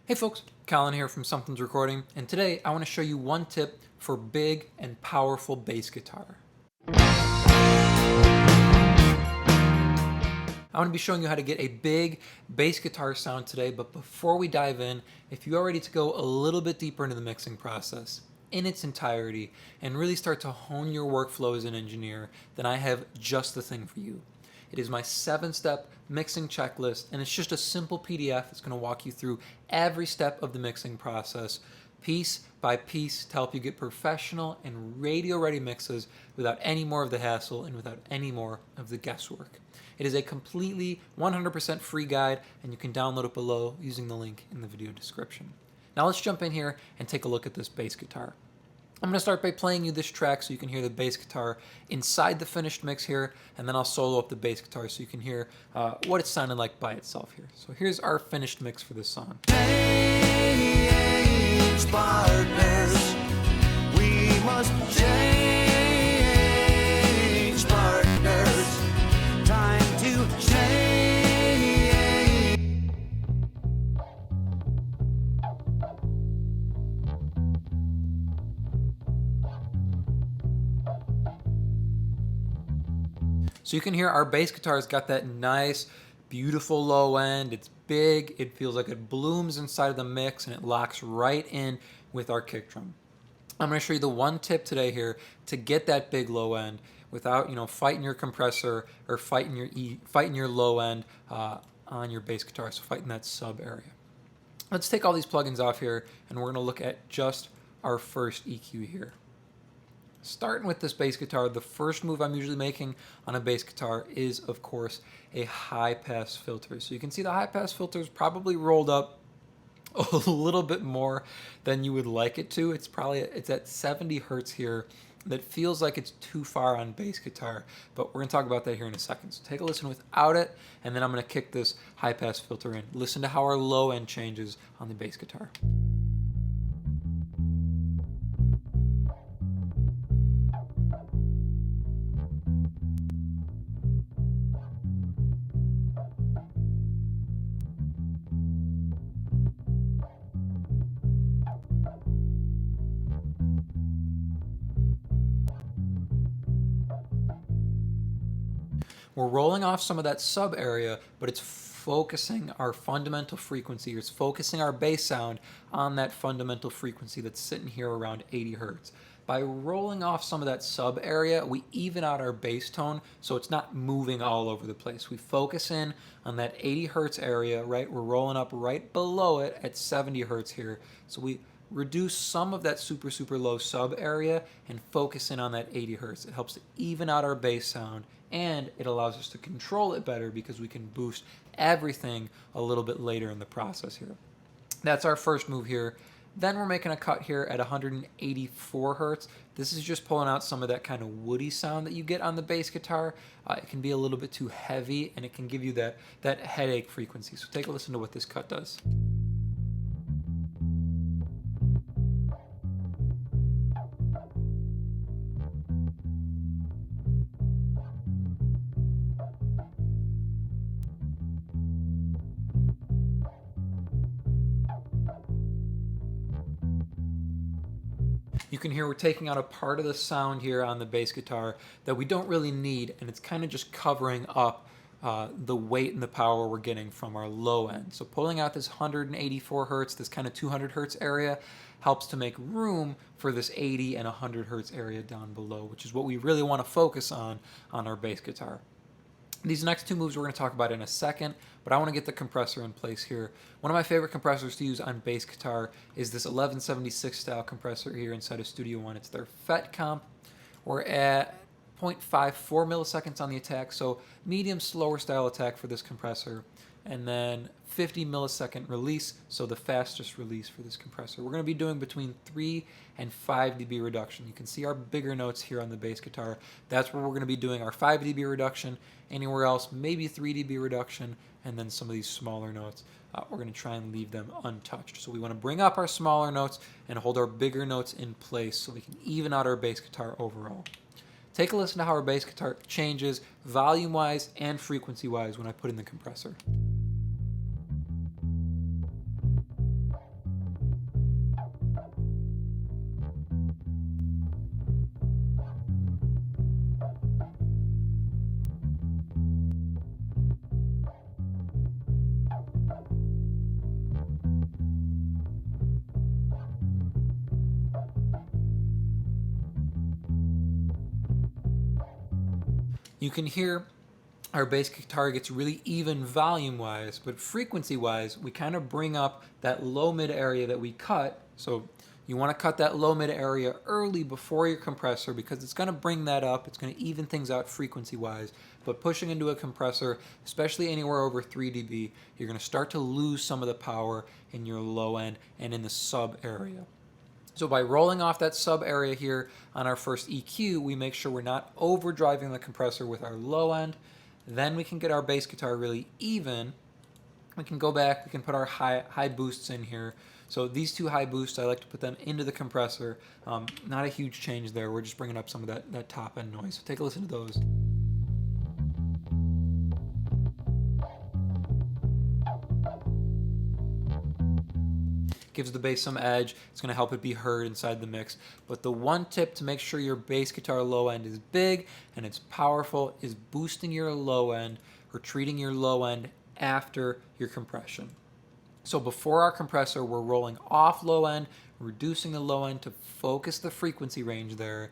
Hey folks, Colin here from Sumthins Recording, and today I want to show you one tip for big and powerful bass guitar. I want to be showing you how to get a big bass guitar sound today, but before we dive in, if you are ready to go a little bit deeper into the mixing process in its entirety and really start to hone your workflow as an engineer, then I have just the thing for you. It is my 7-step mixing checklist, and it's just a simple PDF. It's going to walk you through every step of the mixing process, piece by piece, to help you get professional and radio-ready mixes without any more of the hassle and without any more of the guesswork. It is a completely 100% free guide, and you can download it below using the link in the video description. Now let's jump in here and take a look at this bass guitar. I'm going to start by playing you this track so you can hear the bass guitar inside the finished mix here, and then I'll solo up the bass guitar so you can hear what it's sounding like by itself here. So here's our finished mix for this song. Change partners, we must change partners, time to change. So you can hear our bass guitar's got that nice, beautiful low end. It's big, it feels like it blooms inside of the mix, and it locks right in with our kick drum. I'm going to show you the one tip today here to get that big low end without, fighting your compressor or fighting your low end on your bass guitar, so fighting that sub area. Let's take all these plugins off here, and we're going to look at just our first EQ here. Starting with this bass guitar, the first move I'm usually making on a bass guitar is, of course, a high-pass filter. So you can see the high-pass filter is probably rolled up a little bit more than you would like it to. It's at 70 hertz here. That feels like it's too far on bass guitar, but we're going to talk about that here in a second. So take a listen without it, and then I'm going to kick this high-pass filter in. Listen to how our low end changes on the bass guitar. We're rolling off some of that sub area, but it's focusing our fundamental frequency. It's focusing our bass sound on that fundamental frequency that's sitting here around 80 hertz. By rolling off some of that sub area, we even out our bass tone so it's not moving all over the place. We focus in on that 80 hertz area, right? We're rolling up right below it at 70 hertz here. So we reduce some of that super, super low sub area and focus in on that 80 hertz. It helps to even out our bass sound, and it allows us to control it better because we can boost everything a little bit later in the process here. That's our first move here. Then we're making a cut here at 184 hertz. This is just pulling out some of that kind of woody sound that you get on the bass guitar. It can be a little bit too heavy, and it can give you that headache frequency. So take a listen to what this cut does. You can hear we're taking out a part of the sound here on the bass guitar that we don't really need, and it's kind of just covering up the weight and the power we're getting from our low end. So pulling out this 184 hertz, this kind of 200 hertz area, helps to make room for this 80 and 100 hertz area down below, which is what we really want to focus on our bass guitar. These next two moves we're going to talk about in a second, but I want to get the compressor in place here. One of my favorite compressors to use on bass guitar is this 1176 style compressor here inside of Studio One. It's their FET comp. We're at 0.54 milliseconds on the attack, so medium slower style attack for this compressor, and then 50 millisecond release, so the fastest release for this compressor. We're going to be doing between 3 and 5 dB reduction. You can see our bigger notes here on the bass guitar. That's where we're going to be doing our 5 dB reduction. Anywhere else, maybe 3 dB reduction, and then some of these smaller notes, we're going to try and leave them untouched. So we want to bring up our smaller notes and hold our bigger notes in place so we can even out our bass guitar overall. Take a listen to how our bass guitar changes volume-wise and frequency-wise when I put in the compressor. You can hear our bass guitar gets really even volume-wise, but frequency-wise, we kind of bring up that low-mid area that we cut. So you want to cut that low-mid area early before your compressor because it's going to bring that up. It's going to even things out frequency-wise. But pushing into a compressor, especially anywhere over 3 dB, you're going to start to lose some of the power in your low end and in the sub area. So by rolling off that sub area here on our first EQ, we make sure we're not overdriving the compressor with our low end. Then we can get our bass guitar really even. We can go back, we can put our high boosts in here. So these two high boosts, I like to put them into the compressor. Not a huge change there, we're just bringing up some of that top end noise. So take a listen to those. Gives the bass some edge. It's going to help it be heard inside the mix. But the one tip to make sure your bass guitar low end is big and it's powerful is boosting your low end or treating your low end after your compression. So before our compressor, we're rolling off low end, reducing the low end to focus the frequency range there.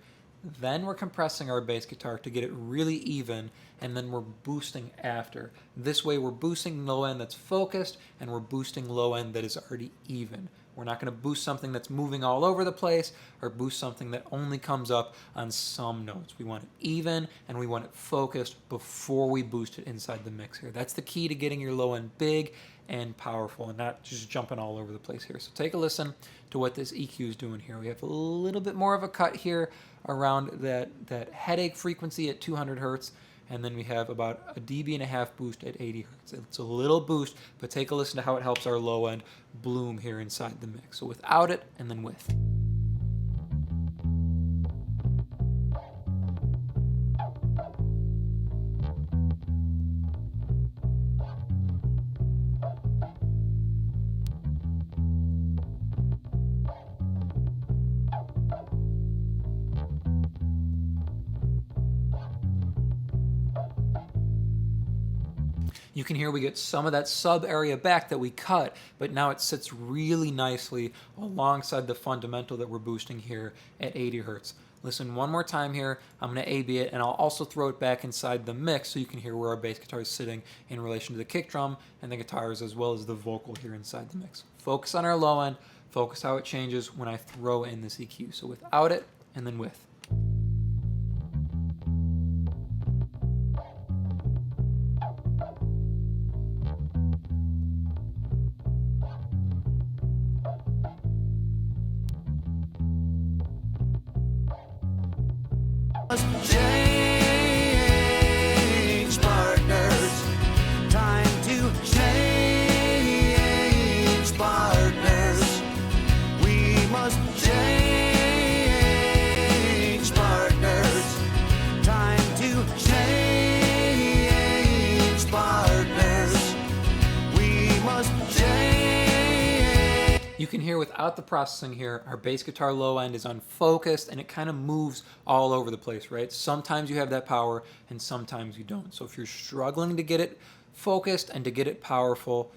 Then we're compressing our bass guitar to get it really even, and then we're boosting after. This way we're boosting low end that's focused, and we're boosting low end that is already even. We're not going to boost something that's moving all over the place, or boost something that only comes up on some notes. We want it even, and we want it focused before we boost it inside the mix here. That's the key to getting your low end big and powerful, and not just jumping all over the place here. So take a listen to what this EQ is doing here. We have a little bit more of a cut here around that headache frequency at 200 hertz, and then we have about a dB&1 boost at 80 hertz. It's a little boost, but take a listen to how it helps our low end bloom here inside the mix. So without it, and then with. You can hear we get some of that sub area back that we cut, but now it sits really nicely alongside the fundamental that we're boosting here at 80 hertz. Listen one more time here. I'm going to A-B it, and I'll also throw it back inside the mix so you can hear where our bass guitar is sitting in relation to the kick drum and the guitars as well as the vocal here inside the mix. Focus on our low end, focus how it changes when I throw in this EQ. So without it, and then with. Change partners, time to change partners. We must change partners, time to change partners. We must change. You can hear without the processing here, our bass guitar low end is unfocused and it kind of moves all over the place, right? Sometimes you have that power and sometimes you don't. So if you're struggling to get it focused and to get it powerful,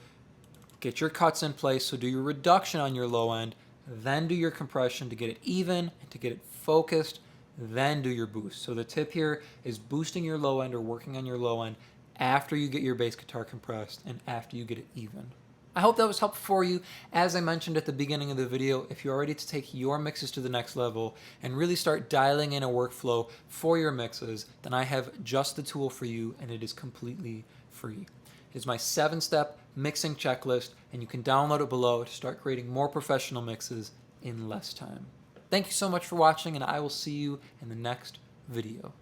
get your cuts in place. So do your reduction on your low end, then do your compression to get it even and to get it focused, then do your boost. So the tip here is boosting your low end or working on your low end after you get your bass guitar compressed and after you get it even. I hope that was helpful for you. As I mentioned at the beginning of the video, if you're ready to take your mixes to the next level and really start dialing in a workflow for your mixes, then I have just the tool for you, and it is completely free. It is my 7-step mixing checklist, and you can download it below to start creating more professional mixes in less time. Thank you so much for watching, and I will see you in the next video.